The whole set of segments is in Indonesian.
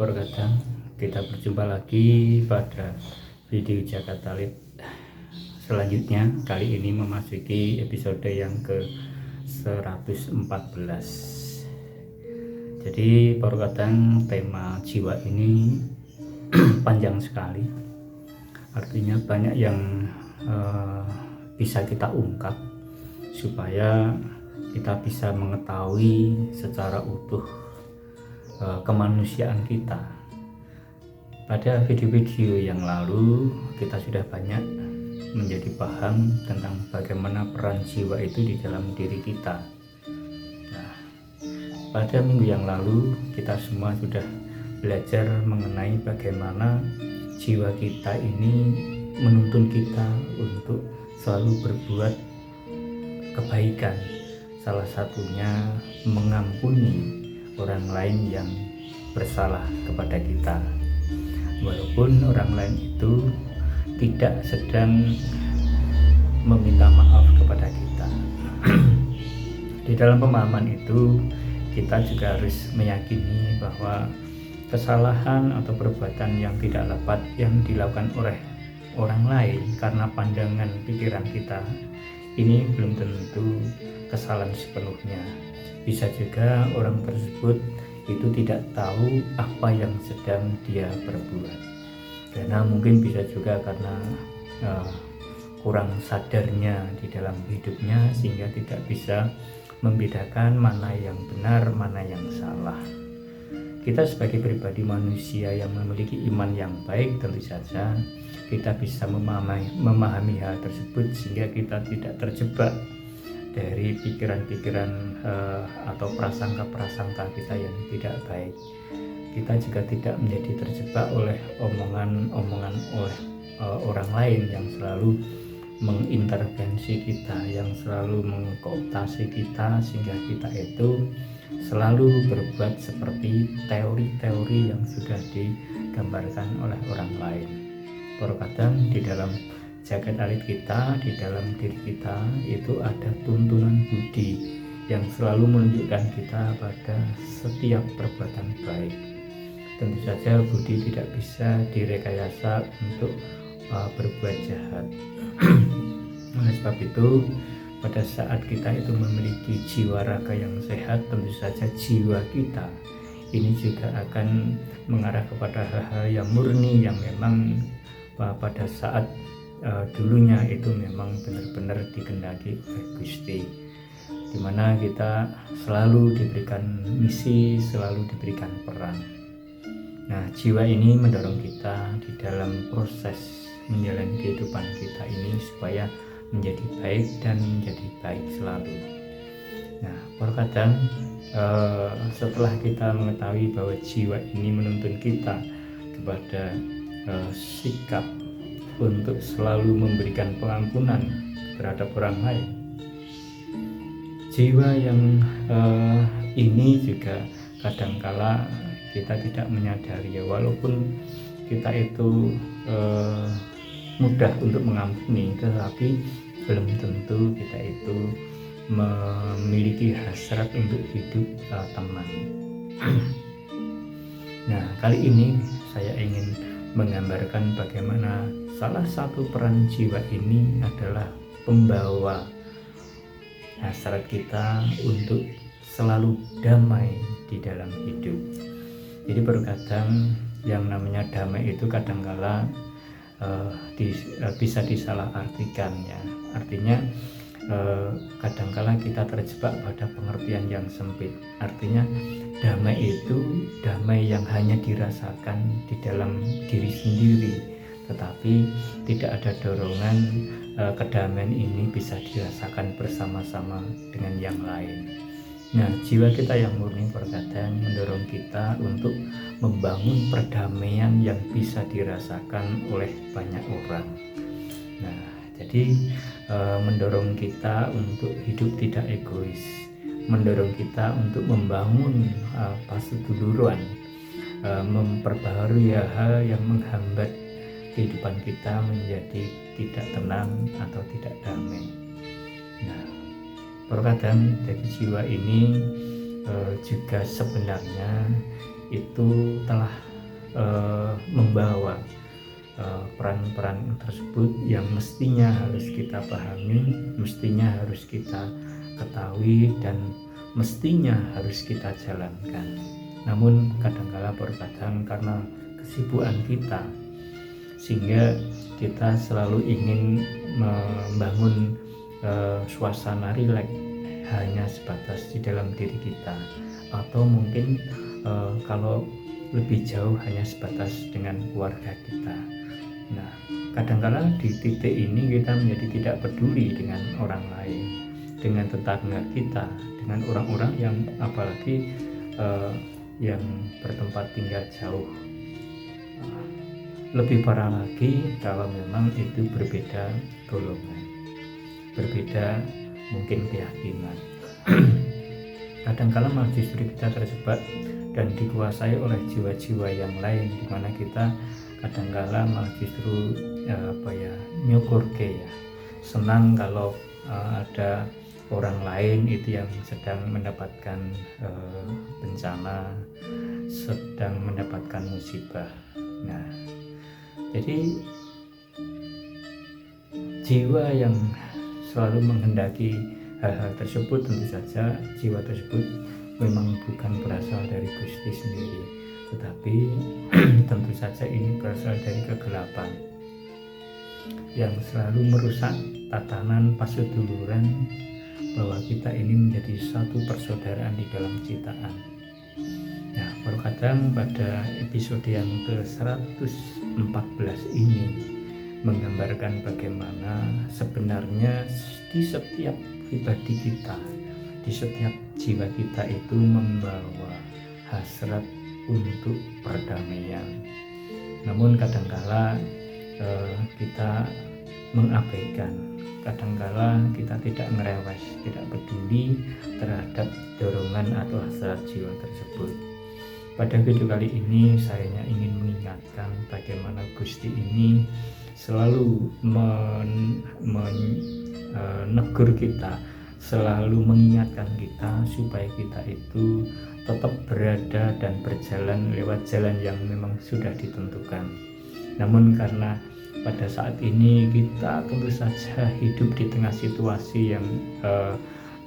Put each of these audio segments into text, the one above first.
Perkadang kita berjumpa lagi pada video Jakarta Lead selanjutnya. Kali ini memasuki episode yang ke 114. Jadi perkadang tema jiwa ini panjang sekali, artinya banyak yang bisa kita ungkap supaya kita bisa mengetahui secara utuh kemanusiaan kita. Pada video-video yang lalu kita sudah banyak menjadi paham tentang bagaimana peran jiwa itu di dalam diri kita. Nah, pada minggu yang lalu kita semua sudah belajar mengenai bagaimana jiwa kita ini menuntun kita untuk selalu berbuat kebaikan, salah satunya mengampuni orang lain yang bersalah kepada kita, walaupun orang lain itu tidak sedang meminta maaf kepada kita. Di dalam pemahaman itu kita juga harus meyakini bahwa kesalahan atau perbuatan yang tidak dapat yang dilakukan oleh orang lain karena pandangan pikiran kita ini belum tentu kesalahan sepenuhnya. Bisa juga orang tersebut itu tidak tahu apa yang sedang dia perbuat, karena mungkin bisa juga karena kurang sadarnya di dalam hidupnya sehingga tidak bisa membedakan mana yang benar, mana yang salah. Kita sebagai pribadi manusia yang memiliki iman yang baik, tentu saja kita bisa memahami hal tersebut sehingga kita tidak terjebak dari pikiran-pikiran atau prasangka-prasangka kita yang tidak baik. Kita juga tidak menjadi terjebak oleh omongan-omongan oleh orang lain yang selalu mengintervensi kita, yang selalu mengkooptasi kita sehingga kita itu selalu berbuat seperti teori-teori yang sudah digambarkan oleh orang lain. Terkadang di dalam jagat alit kita, di dalam diri kita itu ada tuntunan budi yang selalu menunjukkan kita pada setiap perbuatan baik. Tentu saja budi tidak bisa direkayasa untuk berbuat jahat. Oleh sebab itu, pada saat kita itu memiliki jiwa raga yang sehat, tentu saja jiwa kita ini juga akan mengarah kepada hal-hal yang murni, yang memang pada saat dulunya itu memang benar-benar dikehendaki oleh Gusti, dimana kita selalu diberikan misi, selalu diberikan peran. Nah, jiwa ini mendorong kita di dalam proses menjalani kehidupan kita ini supaya menjadi baik dan menjadi baik selalu. Nah, terkadang setelah kita mengetahui bahwa jiwa ini menuntun kita kepada sikap untuk selalu memberikan pengampunan terhadap orang lain, jiwa yang ini juga kadangkala kita tidak menyadari ya, walaupun kita itu mudah untuk mengampuni, tetapi belum tentu kita itu memiliki hasrat untuk hidup teman. Nah, kali ini saya ingin menggambarkan bagaimana salah satu peran jiwa ini adalah pembawa hasrat kita untuk selalu damai di dalam hidup. Jadi terkadang yang namanya damai itu kadangkala bisa disalahartikan ya. Artinya kadangkala kita terjebak pada pengertian yang sempit. Artinya damai itu damai yang hanya dirasakan di dalam diri sendiri, tetapi tidak ada dorongan kedamaian ini bisa dirasakan bersama-sama dengan yang lain. Nah, jiwa kita yang murni terkadang mendorong kita untuk membangun perdamaian yang bisa dirasakan oleh banyak orang. Nah, jadi mendorong kita untuk hidup tidak egois, mendorong kita untuk membangun pasuduluran, memperbaharui hal yang menghambat kehidupan kita menjadi tidak tenang atau tidak damai. Nah, terkadang dari jiwa ini juga sebenarnya itu telah membawa peran-peran tersebut yang mestinya harus kita pahami, mestinya harus kita ketahui, dan mestinya harus kita jalankan. Namun kadang-kala terkadang karena kesibukan kita, sehingga kita selalu ingin membangun suasana rileks hanya sebatas di dalam diri kita, atau mungkin kalau lebih jauh hanya sebatas dengan keluarga kita. Nah, kadang-kala di titik ini kita menjadi tidak peduli dengan orang lain, dengan tetangga kita, dengan orang-orang yang apalagi yang bertempat tinggal jauh. Lebih parah lagi kalau memang itu berbeda golongan, berbeda mungkin keyakinan. Kadang-kala malah justru kita terjebak dan dikuasai oleh jiwa-jiwa yang lain, di mana kita kadang-kala malah justru nyukurke ya, senang kalau ada orang lain itu yang sedang mendapatkan bencana, sedang mendapatkan musibah. Nah, jadi jiwa yang selalu menghendaki hal-hal tersebut, tentu saja jiwa tersebut memang bukan berasal dari Gusti sendiri, tetapi tentu saja ini berasal dari kegelapan yang selalu merusak tatanan paseduluran bahwa kita ini menjadi satu persaudaraan di dalam ciptaan. Nah, terkadang pada episode yang ke-114 ini menggambarkan bagaimana sebenarnya di setiap pribadi kita, di setiap jiwa kita itu membawa hasrat untuk perdamaian. Namun kadangkala kita mengabaikan, kadangkala kita tidak ngerewes, tidak peduli terhadap dorongan atau hasrat jiwa tersebut. Pada video kali ini saya ingin mengingatkan bagaimana Gusti ini selalu menegur kita, selalu mengingatkan kita supaya kita itu tetap berada dan berjalan lewat jalan yang memang sudah ditentukan. Namun karena pada saat ini kita tentu saja hidup di tengah situasi yang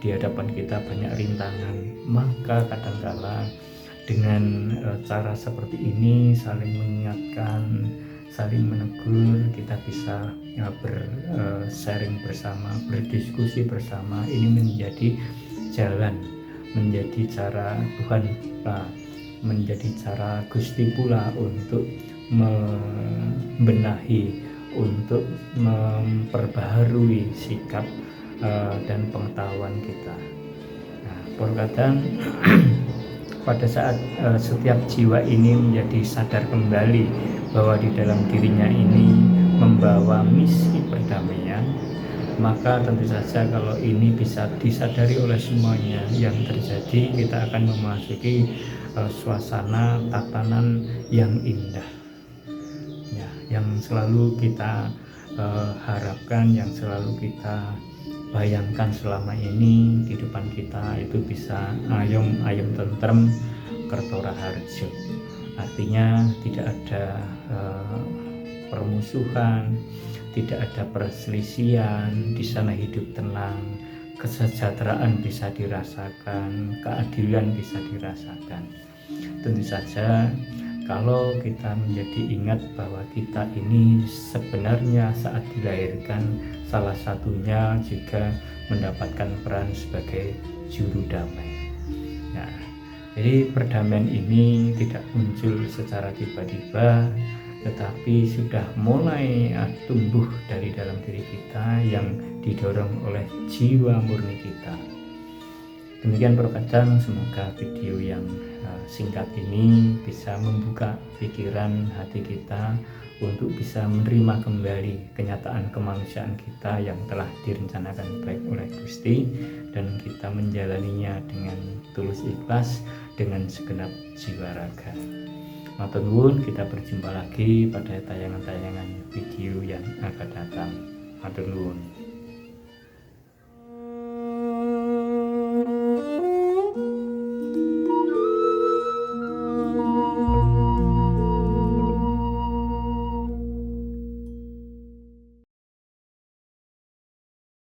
di hadapan kita banyak rintangan, maka kadangkala dengan cara seperti ini saling mengingatkan, saling menegur, kita bisa sharing bersama, berdiskusi bersama. Ini menjadi jalan, menjadi cara Tuhan, menjadi cara Gusti pula untuk membenahi, untuk memperbaharui sikap dan pengetahuan kita. Nah, terkadang pada saat setiap jiwa ini menjadi sadar kembali bahwa di dalam dirinya ini membawa misi perdamaian, maka tentu saja kalau ini bisa disadari oleh semuanya yang terjadi, kita akan memasuki suasana tatanan yang indah ya, yang selalu kita harapkan, yang selalu kita bayangkan selama ini di depan kita itu bisa ayem tentrem kertora harjo. Artinya tidak ada permusuhan, tidak ada perselisihan, di sana hidup tenang, kesejahteraan bisa dirasakan, keadilan bisa dirasakan. Tentu saja kalau kita menjadi ingat bahwa kita ini sebenarnya saat dilahirkan salah satunya juga mendapatkan peran sebagai juru damai. Nah, jadi perdamaian ini tidak muncul secara tiba-tiba, tetapi sudah mulai tumbuh dari dalam diri kita yang didorong oleh jiwa murni kita. Demikian perkataan, semoga video yang singkat ini bisa membuka pikiran hati kita untuk bisa menerima kembali kenyataan kemanusiaan kita yang telah direncanakan baik oleh Gusti, dan kita menjalaninya dengan tulus ikhlas dengan segenap jiwa raga. Matur nuwun, kita berjumpa lagi pada tayangan-tayangan video yang akan datang. Matur nuwun.